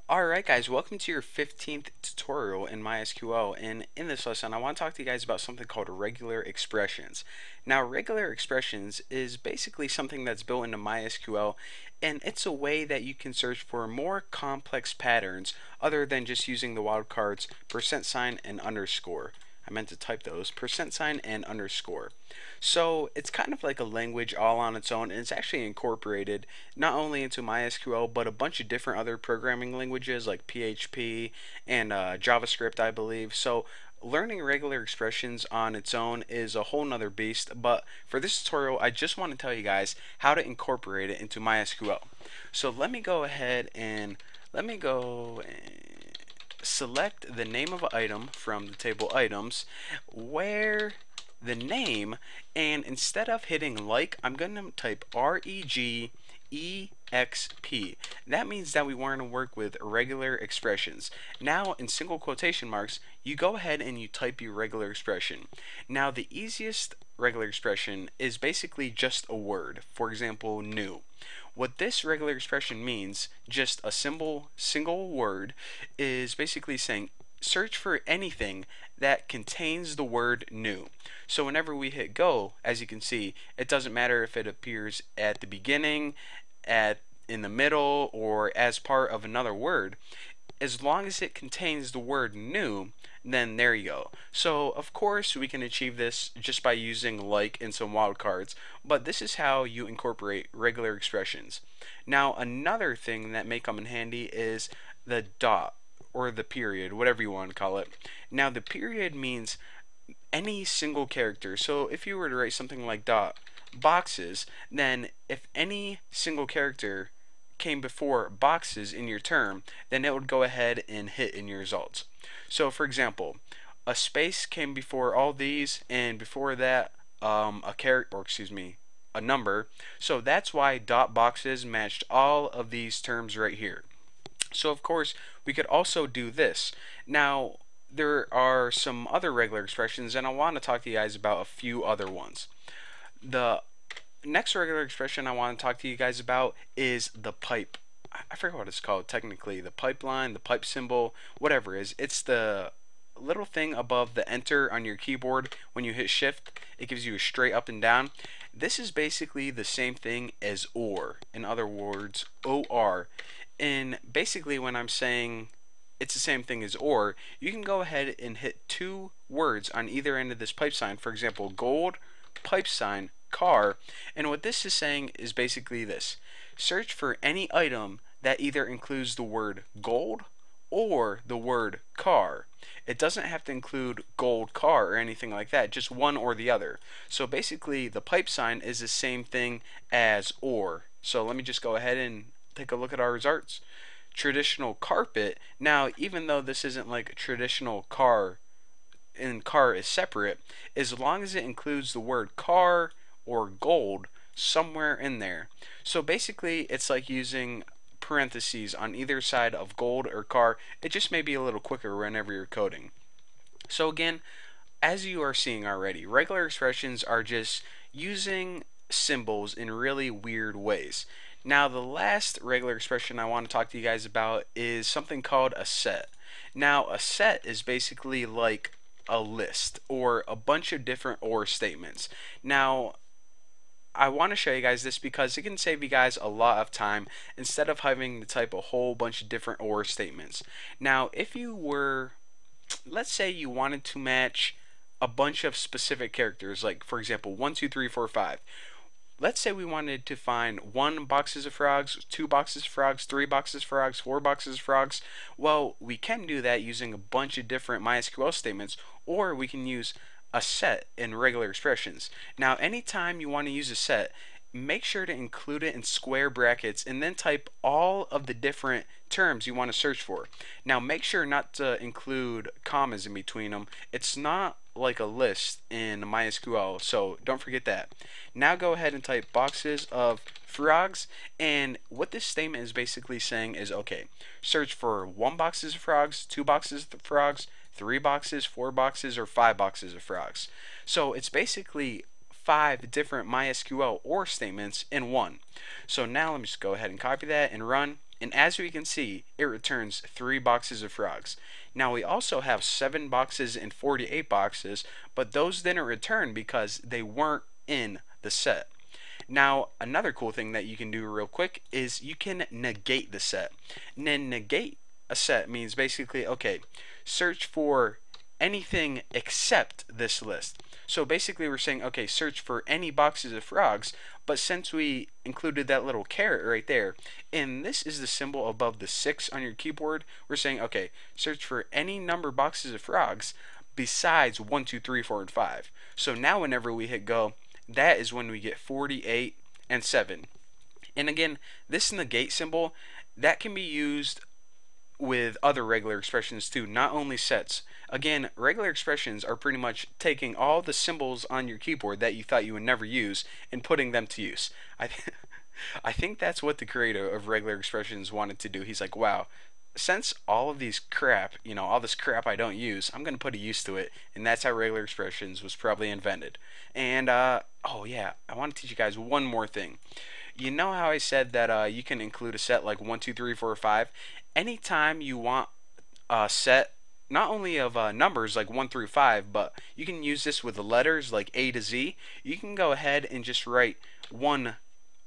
Alright guys, welcome to your 15th tutorial in MySQL, and in this lesson I want to talk to you guys about something called regular expressions. Now regular expressions is basically something that's built into MySQL, and it's a way that you can search for more complex patterns other than just using the wildcards %sign and underscore. I meant to type those, %sign and underscore. So it's kind of like a language all on its own, and it's actually incorporated not only into MySQL but a bunch of different other programming languages like PHP and JavaScript, I believe. So learning regular expressions on its own is a whole nother beast, but for this tutorial I just want to tell you guys how to incorporate it into MySQL. So let me go and select the name of an item from the table items, where the name, and instead of hitting like, I'm going to type REGEXP. That means that we want to work with regular expressions. Now, in single quotation marks, you go ahead and you type your regular expression. Now, the easiest regular expression is basically just a word. For example, new. What this regular expression means, just a single word, is basically saying search for anything that contains the word new. So whenever we hit go, as you can see, it doesn't matter if it appears at the beginning, at in the middle, or as part of another word. As long as it contains the word new, then there you go. So of course we can achieve this just by using like and some wildcards, but this is how you incorporate regular expressions. Now another thing that may come in handy is the dot or the period, whatever you want to call it. Now the period means any single character. So if you were to write something like dot boxes, then if any single character came before boxes in your term, then it would go ahead and hit in your results. So for example, a space came before all these, and before that a character, or excuse me, a number. So that's why dot boxes matched all of these terms right here. So of course we could also do this. Now there are some other regular expressions, and I want to talk to you guys about a few other ones. The next regular expression I want to talk to you guys about is the pipe. I forget what it's called technically. The pipeline, the pipe symbol, whatever it is. It's the little thing above the enter on your keyboard. When you hit shift, it gives you a straight up and down. This is basically the same thing as or. In other words, OR. And basically when I'm saying it's the same thing as or, you can go ahead and hit two words on either end of this pipe sign. For example, gold, pipe sign, car. And what this is saying is basically this: search for any item that either includes the word gold or the word car. It doesn't have to include gold car or anything like that, just one or the other. So basically the pipe sign is the same thing as or. So let me just go ahead and take a look at our results. Traditional carpet. Now, even though this isn't like a traditional car and car is separate, as long as it includes the word car or gold somewhere in there. So basically it's like using parentheses on either side of gold or car. It just may be a little quicker whenever you're coding. So again, as you are seeing already, regular expressions are just using symbols in really weird ways. Now the last regular expression I want to talk to you guys about is something called a set. Now a set is basically like a list or a bunch of different or statements. Now I want to show you guys this because it can save you guys a lot of time instead of having to type a whole bunch of different or statements. Now if you were, let's say you wanted to match a bunch of specific characters, like for example 1, 2, 3, 4, 5. Let's say we wanted to find 1 boxes of frogs, 2 boxes of frogs, 3 boxes of frogs, 4 boxes of frogs. Well, we can do that using a bunch of different MySQL statements, or we can use a set in regular expressions. Now, anytime you want to use a set, make sure to include it in square brackets and then type all of the different terms you want to search for. Now, make sure not to include commas in between them. It's not like a list in MySQL, so don't forget that. Now go ahead and type boxes of frogs, and what this statement is basically saying is, okay, search for 1 boxes of frogs, 2 boxes of frogs, 3 boxes, 4 boxes, or 5 boxes of frogs. So it's basically 5 different MySQL or statements in one. So now let me just go ahead and copy that and run, and as we can see, it returns 3 boxes of frogs. Now we also have 7 boxes and 48 boxes, but those didn't return because they weren't in the set. Now, another cool thing that you can do real quick is you can negate the set. And then negate a set means basically, okay, search for anything except this list. So basically we're saying, okay, search for any boxes of frogs, but since we included that little caret right there, and this is the symbol above the 6 on your keyboard, we're saying, okay, search for any number boxes of frogs besides 1, 2, 3, 4, and 5. So now whenever we hit go, that is when we get 48 and 7. And again, this negate symbol, that can be used with other regular expressions too, not only sets. Again, regular expressions are pretty much taking all the symbols on your keyboard that you thought you would never use and putting them to use. I think that's what the creator of regular expressions wanted to do. He's like, wow, since all of these crap, all this crap I don't use, I'm going to put a use to it. And that's how regular expressions was probably invented. And, oh yeah, I want to teach you guys one more thing. You know how I said that you can include a set like 1, 2, 3, 4, 5? Anytime you want a set, not only of numbers like 1 through 5, but you can use this with the letters like A to Z. You can go ahead and just write 1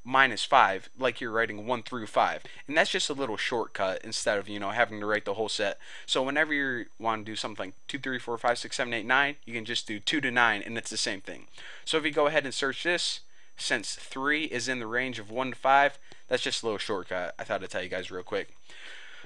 minus 5 like you're writing 1 through 5, and that's just a little shortcut instead of having to write the whole set. So whenever you want to do something like 2, 3, 4, 5, 6, 7, 8, 9, you can just do 2 to 9 and it's the same thing. So if you go ahead and search this, since 3 is in the range of 1 to 5, that's just a little shortcut I thought I'd tell you guys real quick.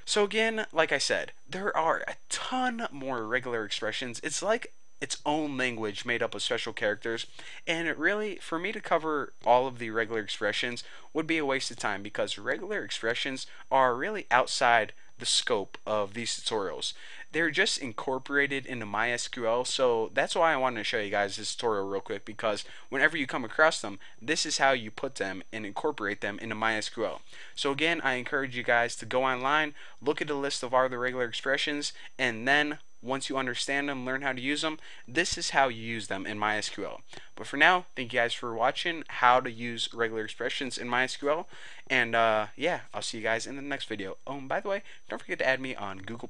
So again, like I said, there are a ton more regular expressions. It's like its own language made up of special characters, and it really, for me to cover all of the regular expressions would be a waste of time because regular expressions are really outside the scope of these tutorials. They're just incorporated into MySQL, so that's why I wanted to show you guys this tutorial real quick, because whenever you come across them, this is how you put them and incorporate them into MySQL. So again, I encourage you guys to go online, look at a list of all the regular expressions, and then once you understand them, learn how to use them, this is how you use them in MySQL. But for now, thank you guys for watching how to use regular expressions in MySQL. And yeah, I'll see you guys in the next video. Oh, and by the way, don't forget to add me on Google+.